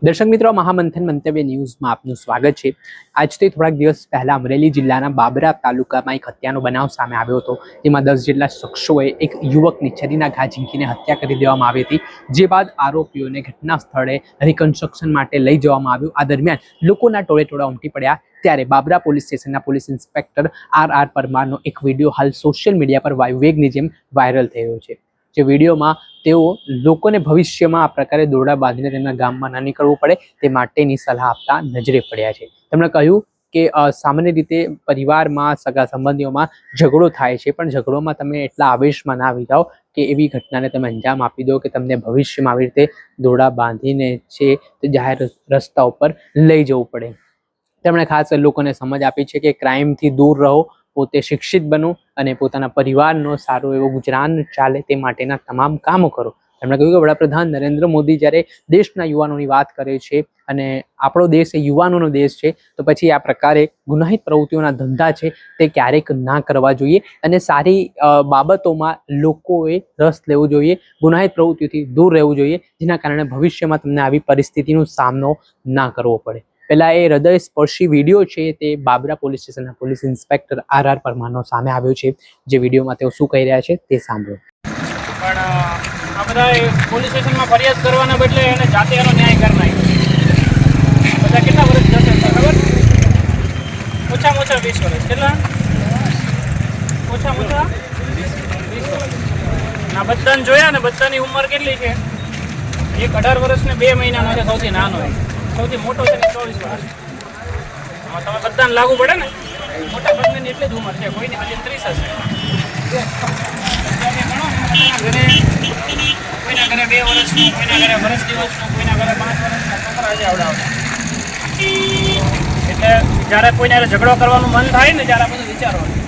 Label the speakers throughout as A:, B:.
A: દર્શક મિત્રો, મહામંથન મંતવ્ય ન્યૂઝમાં આપનું સ્વાગત છે। આજથી થોડાક દિવસ પહેલા અમરેલી જિલ્લાના બાબરા તાલુકામાં એક હત્યાનો બનાવ સામે આવ્યો હતો, જેમાં 10 જેટલા શખ્સોએ એક યુવકની છરીના ઘા ઝીંકીને હત્યા કરી દેવામાં આવી હતી। જે બાદ આરોપીઓને ઘટના સ્થળે રિકન્સ્ટ્રક્શન માટે લઈ જવામાં આવ્યું। આ દરમિયાન લોકોના ટોળે ટોળા ઉમટી પડ્યા ત્યારે બાબરા પોલીસ સ્ટેશનના પોલીસ ઇન્સ્પેક્ટર આર પરમારનો એક વિડીયો હાલ સોશિયલ મીડિયા પર વાયુવેગની જેમ વાયરલ થયો છે। જે વિડીયોમાં તેઓ લોકોને ભવિષ્યમાં આ પ્રકારે દોરડા બાંધીને તેમના ગામમાં ન નીકળવું પડે તે માટેની સલાહ આપતા નજરે પડ્યા છે। તેમણે કહ્યું કે સામાન્ય રીતે પરિવારમાં સગા સંબંધીઓમાં ઝઘડો થાય છે, પણ ઝઘડોમાં તમે એટલા આવેશમાં ના આવી જાઓ કે એવી ઘટનાને તમે અંજામ આપી દો કે તમને ભવિષ્યમાં આવી રીતે દોરડા બાંધીને છે તે જાહેર રસ્તા ઉપર લઈ જવું પડે। તેમણે ખાસ લોકોને સમજ આપી છે કે ક્રાઇમથી દૂર રહો, પોતે શિક્ષિત બનો અને પોતાના પરિવારનો સારો એવો ગુજરાન ચાલે તે માટેના તમામ કામો કરો। તેમણે કહ્યું કે વડાપ્રધાન નરેન્દ્ર મોદી જ્યારે દેશના યુવાનોની વાત કરે છે અને આપણો દેશ એ યુવાનોનો દેશ છે, તો પછી આ પ્રકારે ગુનાહિત પ્રવૃત્તિઓના ધંધા છે તે ક્યારેક ના કરવા જોઈએ અને સારી બાબતોમાં લોકોએ રસ લેવો જોઈએ, ગુનાહિત પ્રવૃત્તિઓથી દૂર રહેવું જોઈએ, જેના કારણે ભવિષ્યમાં તમને આવી પરિસ્થિતિનો સામનો ના કરવો પડે। પહેલા એ હૃદયસ્પર્શી વિડીયો છે તે બાબરા પોલીસ સ્ટેશનના પોલીસ ઇન્સ્પેક્ટર આર પરમારનો સામે આવ્યો છે। જે વિડીયોમાં તેઓ શું કહી રહ્યા છે તે સાંભળો।
B: પણ આ બધા પોલીસ સ્ટેશનમાં ફરિયાદ કરવાના બદલે એને જાતે એનો ન્યાય કરી નાખ્યો। બધા કેટલા વર્ષ જશે ખબર? ઓછામાં ઓછા 20 વર્ષ। કેટલા? ઓછામાં ઓછા 20 વર્ષ। આ બધાને જોયા ને, બધાની ઉંમર કેટલી છે? એક 18 વર્ષ ને 2 મહિનાનો છે, સૌથી નાનો છે, સૌથી મોટો છે ને 24 વર્ષ। તમે બધાને લાગુ પડે ને, મોટા ભાગની એટલી જ ઉંમર છે, કોઈની પછી 30 હશે। કોઈના ઘરે 2 વર્ષનું, કોઈના ઘરે વર્ષ દિવસનું, કોઈના ઘરે 5 વર્ષના છોકરા છે આવડાવડા। એટલે જ્યારે કોઈને ઝઘડો કરવાનું મન થાય ને, ત્યારે આ બધું વિચારવાનું।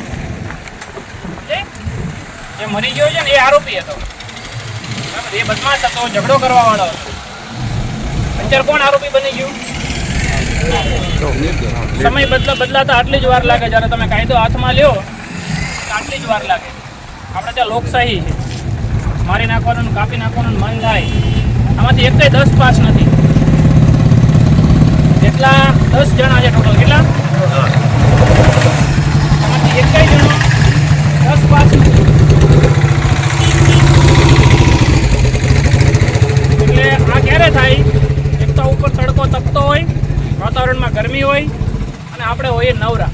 B: જે મરી ગયો છે ને એ આરોપી હતો, એ બદમાશ હતો, ઝઘડો કરવા વાળો હતો। અત્યારે કોણ આરોપી બની ગયું? સમય બદલાતા આટલી જ વાર લાગે। જ્યારે તમે કાયદો હાથમાં લ્યો આટલી જ વાર લાગે। આપણે ત્યાં લોકશાહી છે, મારી નાખવાનું, કાપી નાખવાનું મન થાય। આમાંથી એક 10 પાસ નથી। જેટલા 10 જણા છે ટોટલ, કેટલા? આમાંથી એક જણો 10 પાસ નથી। એટલે આ ક્યારે થાય? એક તો ઉપર તડકો તપતો હોય, વાતાવરણમાં ગરમી હોય અને આપણે હોઈએ નવરા।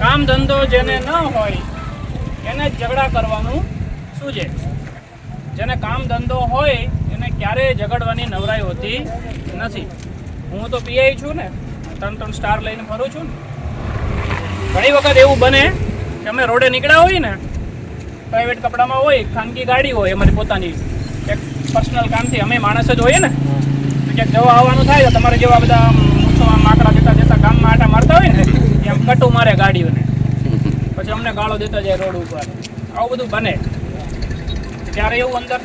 B: કામ ધંધો જેને ન હોય એને ઝઘડા કરવાનું શું છે? જેને કામ ધંધો હોય એને ક્યારેય ઝઘડવાની નવરાઈ હોતી નથી। હું તો પીઆઈ છું ને, 3 સ્ટાર લઈને ફરું છું ને। ઘણી વખત એવું બને કે અમે રોડે નીકળ્યા હોય ને, પ્રાઇવેટ કપડામાં હોય, ખાનગી ગાડી હોય અમારી પોતાની, એક પર્સનલ કામથી અમે માણસ જ હોઈએ ને, ક્યાંક જવા આવવાનું થાય તો તમારે જેવા બધા મૂછોમાં માકડા જતા ગામમાં આટા મારતા હોય ને, એમ કટું મારે ગાડીઓને, પછી અમને ગાળો દેતા જાય રોડ ઉપર। આવું બધું બને ત્યારે એવું અંદર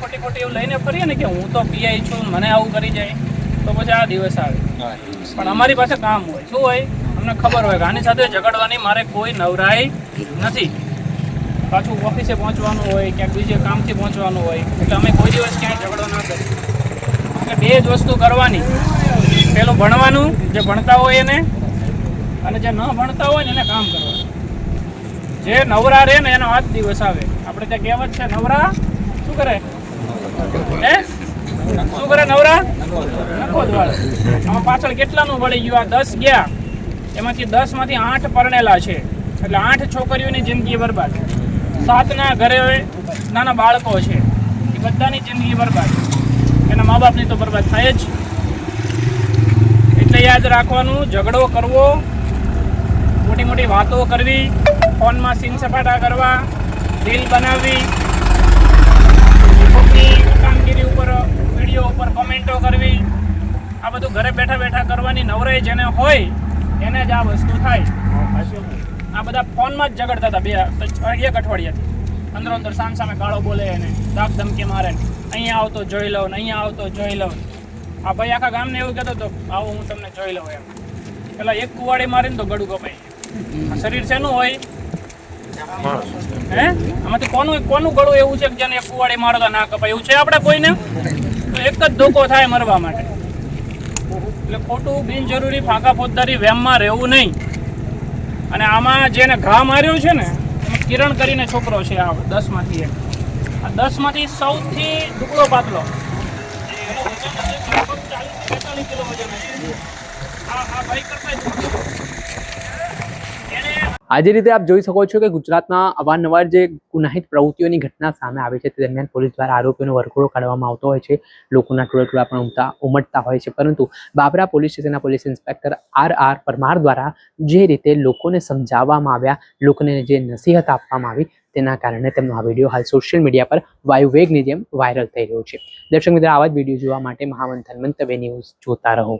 B: ખોટી એવું લઈને ફરીએ ને કે હું તો પીઆઈ છું, મને આવું કરી જાય, તો પછી આ દિવસ આવે। પણ અમારી પાસે કામ હોય, શું હોય? અમને ખબર હોય કે આની સાથે ઝઘડવાની મારે કોઈ નવરાઈ નથી। પાછું ઓફિસે પહોંચવાનું હોય, ક્યાંક બીજે કામથી પહોંચવાનું હોય, એટલે અમે કોઈ દિવસ ક્યાંય ઝઘડો ના કરીએ। એટલે 2 જ વસ્તુ કરવાની, પેલું ભણવાનું, જે ભણતા હોય એને, અને જે ન ભણતા હોય ને એને કામ કરવાનું। જે નવરા રહે ને એનો આ જ દિવસ આવે। આપણે ત્યાં કહેવત છે, નવરા શું કરે? શું કરે નવરા? નખો જ વાળે। આમાં પાછળ કેટલાનું વળી ગયું? આ 10 ગયા, એમાંથી 10 માંથી 8 પરણેલા છે, એટલે 8 છોકરીઓની જિંદગી બરબાદ। 7ના ઘરે નાના બાળકો છે, એ બધાની જિંદગી બરબાદ। એના મા બાપની તો બરબાદ થાય જ। એટલે યાદ રાખવાનું, ઝઘડો કરવો, મોટી વાતો કરવી, ફોનમાં સીન સપાટા કરવા, રીલ બનાવવી, કામગીરી ઉપર, વિડીયો ઉપર કોમેન્ટો કરવી, આ બધું ઘરે બેઠા કરવાની નવરાઈ જેને હોય એને જ આ વસ્તુ થાય। આ બધા ફોનમાં જ ઝઘડતા હતા 1 અઠવાડિયાથી, અંદર સામે ગાળો બોલે એને, દાગ ધમકી મારે, અહીંયા આવતો જોઈ લઉં ને, અહીંયા આવતો જોઈ લઉં। આ ભાઈ આખા ગામને એવું કહેતો હતો, આવો હું તમને જોઈ લઉં એમ। પેલા એક કુવાડી મારીને તો ગળું કપાય। શરીર શેનું હોય? આમાંથી કોનું ગળું એવું છે કે જેને એક કુવાડી મારો તો ના કપાય? એવું છે આપણે કોઈને? તો એક જ ધોકો થાય મરવા માટે। એટલે ખોટું બિનજરૂરી ફાંકા ફોજદારી વેમમાં રહેવું નહીં. અને આમાં જેને ઘા માર્યો છે ને એમાં કિરણ કરીને છોકરો છે, આ 10માંથી એક. આ 10માંથી સૌથી ટુકડો પાતળો, એનો વજન હશે લગભગ 40-45 કિલો વજન હશે. આ ભાઈ કરતા એને
A: આજે રીતે આપ જોઈ શકો છો કે ગુજરાતમાં અવારનવાર જે ગુનાહિત પ્રવૃત્તિઓની ઘટના સામે આવે છે તે દરમિયાન પોલીસ દ્વારા આરોપીઓનો વરઘોડો કાઢવામાં આવતો હોય છે, લોકોના ટોળા પણ ઉમટતા હોય છે. પરંતુ બાબરા પોલીસ સ્ટેશનના પોલીસ ઇન્સ્પેક્ટર RR પરમાર દ્વારા જે રીતે લોકોને સમજાવવામાં આવ્યા, લોકોને જે નસીહત આપવામાં આવી, તેના કારણે તેમનો આ વિડીયો હાલ સોશિયલ મીડિયા પર વાયુવેગની જેમ વાયરલ થઈ રહ્યો છે. દર્શક મિત્રો, આવા જ વિડીયો જોવા માટે મહામંથન મંતવ્ય ન્યૂઝ જોતા રહો.